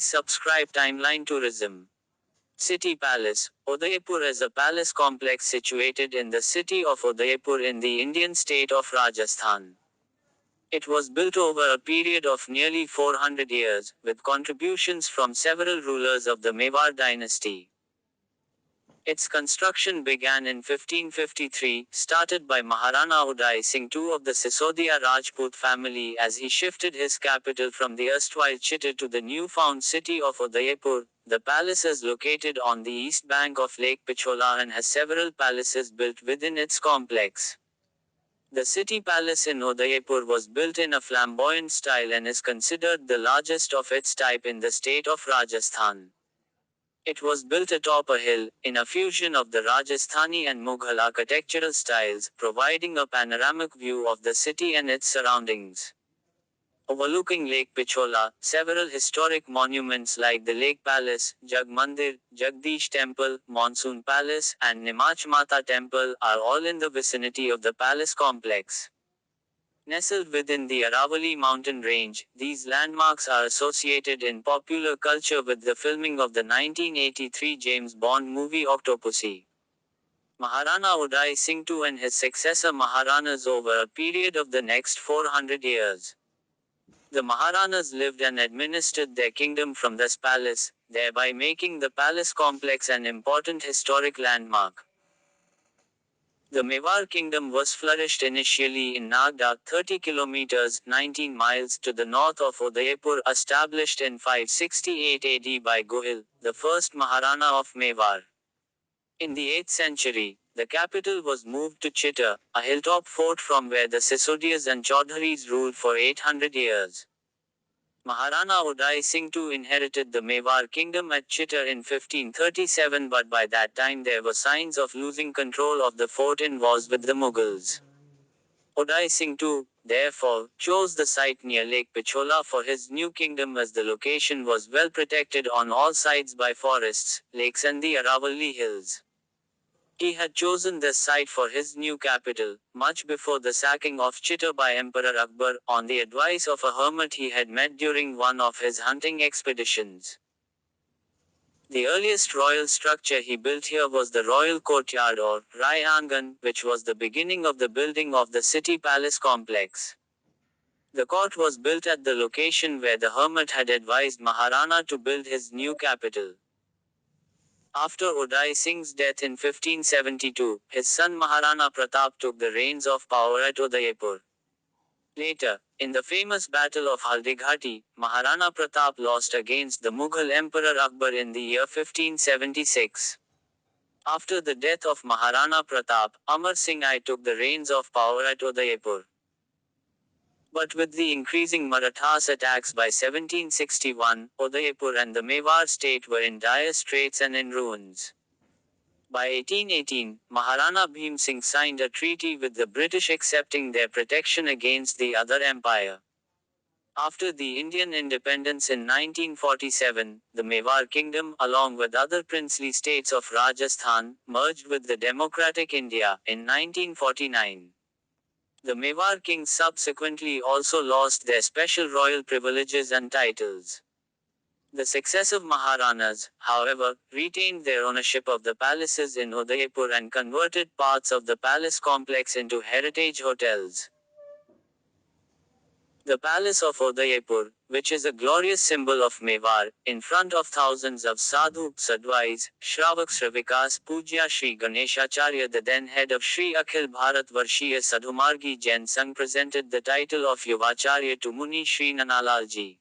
Please subscribe Timeline Tourism. City Palace. Udaipur is a palace complex situated in the city of Udaipur in the Indian state of Rajasthan. It was built over a period of nearly 400 years, with contributions from several rulers of the Mewar dynasty. Its construction began in 1553, started by Maharana Uday Singh II of the Sisodia Rajput family as he shifted his capital from the erstwhile Chittor to the newfound city of Udaipur. The palace is located on the east bank of Lake Pichola and has several palaces built within its complex. The city palace in Udaipur was built in a flamboyant style and is considered the largest of its type in the state of Rajasthan. It was built atop a hill, in a fusion of the Rajasthani and Mughal architectural styles, providing a panoramic view of the city and its surroundings. Overlooking Lake Pichola, several historic monuments like the Lake Palace, Jag Mandir, Jagdish Temple, Monsoon Palace, and Nimach Mata Temple are all in the vicinity of the palace complex. Nestled within the Aravalli mountain range, these landmarks are associated in popular culture with the filming of the 1983 James Bond movie Octopussy. Maharana Uday Singh II and his successor Maharanas over a period of the next 400 years. The Maharanas lived and administered their kingdom from this palace, thereby making the palace complex an important historic landmark. The Mewar kingdom was flourished initially in Nagda, 30 kilometers, 19 miles to the north of Udaipur, established in 568 AD by Gohil, the first Maharana of Mewar. In the 8th century, the capital was moved to Chittor, a hilltop fort from where the Sisodias and Chaudharis ruled for 800 years. Maharana Uday Singh II inherited the Mewar kingdom at Chittor in 1537, but by that time there were signs of losing control of the fort in wars with the Mughals. Uday Singh II, therefore, chose the site near Lake Pichola for his new kingdom as the location was well protected on all sides by forests, lakes and the Aravalli hills. He had chosen this site for his new capital, much before the sacking of Chittor by Emperor Akbar, on the advice of a hermit he had met during one of his hunting expeditions. The earliest royal structure he built here was the royal courtyard or Rai Angan, which was the beginning of the building of the city palace complex. The court was built at the location where the hermit had advised Maharana to build his new capital. After Uday Singh's death in 1572, his son Maharana Pratap took the reins of power at Udaipur. Later, in the famous Battle of Haldighati, Maharana Pratap lost against the Mughal Emperor Akbar in the year 1576. After the death of Maharana Pratap, Amar Singh I took the reins of power at Udaipur. But with the increasing Marathas attacks by 1761, Udaipur and the Mewar state were in dire straits and in ruins. By 1818, Maharana Bhim Singh signed a treaty with the British accepting their protection against the other empire. After the Indian independence in 1947, the Mewar kingdom, along with other princely states of Rajasthan, merged with the democratic India in 1949. The Mewar kings subsequently also lost their special royal privileges and titles. The successive Maharanas, however, retained their ownership of the palaces in Udaipur and converted parts of the palace complex into heritage hotels. The Palace of Udaipur, which is a glorious symbol of Mewar, in front of thousands of sadhu, sadhwais, Shravak Shravikas, Pujya Sri Ganeshacharya, the then head of Sri Akhil Bharat Varshiya Sadhumargi Jain Sangh, presented the title of Yuvacharya to Muni Sri Nanalalji.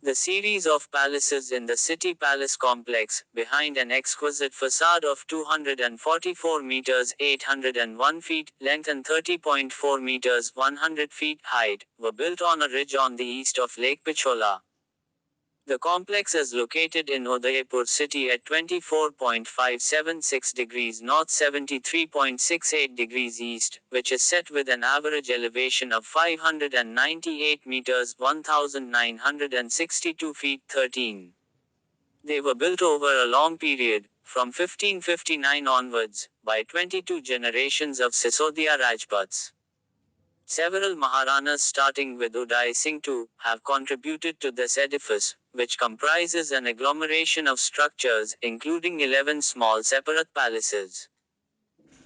The series of palaces in the city palace complex, behind an exquisite facade of 244 meters 801 feet length and 30.4 meters 100 feet height, were built on a ridge on the east of Lake Pichola. The complex is located in Udaipur city at 24.576 degrees north 73.68 degrees east, which is set with an average elevation of 598 meters 1962 feet 13. They were built over a long period, from 1559 onwards, by 22 generations of Sisodia Rajputs. Several Maharanas starting with Uday Singh II have contributed to this edifice, which comprises an agglomeration of structures, including 11 small separate palaces.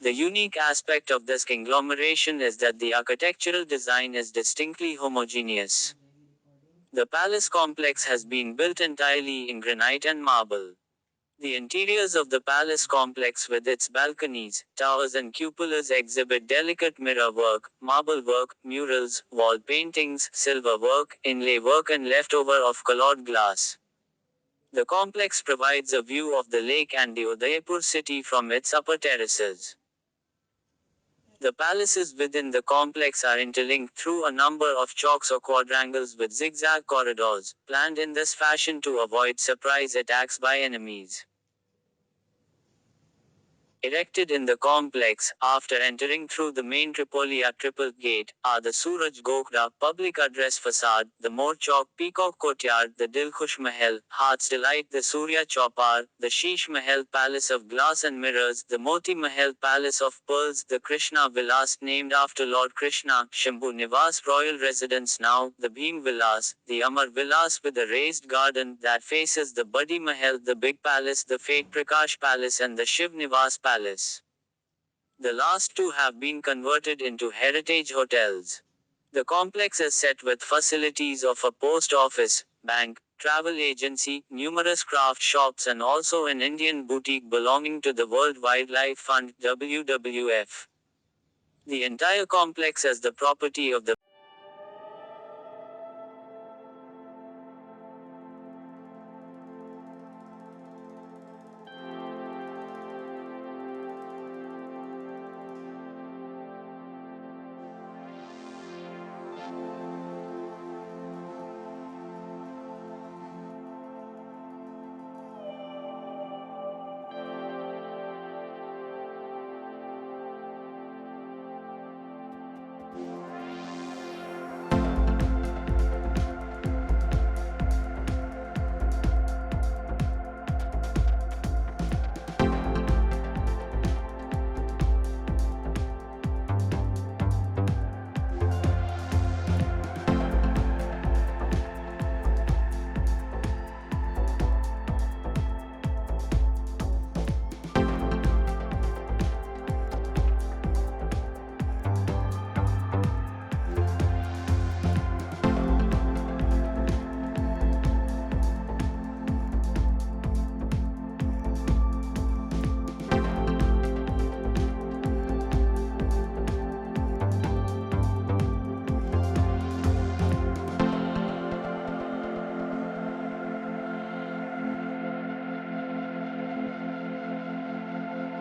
The unique aspect of this conglomeration is that the architectural design is distinctly homogeneous. The palace complex has been built entirely in granite and marble. The interiors of the palace complex with its balconies, towers and cupolas exhibit delicate mirror work, marble work, murals, wall paintings, silver work, inlay work and leftover of colored glass. The complex provides a view of the lake and the Udaipur city from its upper terraces. The palaces within the complex are interlinked through a number of chalks or quadrangles with zigzag corridors, planned in this fashion to avoid surprise attacks by enemies. Erected in the complex, after entering through the main Tripolia triple gate, are the Suraj Gokhda public address facade, the More Chowk Peacock Courtyard, the Dilkhush Mahal, Heart's Delight, the Surya Chaupar, the Sheesh Mahal Palace of Glass and Mirrors, the Moti Mahal Palace of Pearls, the Krishna Vilas named after Lord Krishna, Shambhu Nivas Royal Residence now, the Bhim Vilas, the Amar Vilas with a raised garden that faces the Badi Mahal, the Big Palace, the Fate Prakash Palace and the Shiv Nivas Palace. The last two have been converted into heritage hotels. The complex is set with facilities of a post office, bank, travel agency, numerous craft shops and also an Indian boutique belonging to the World Wildlife Fund (WWF). The entire complex is the property of the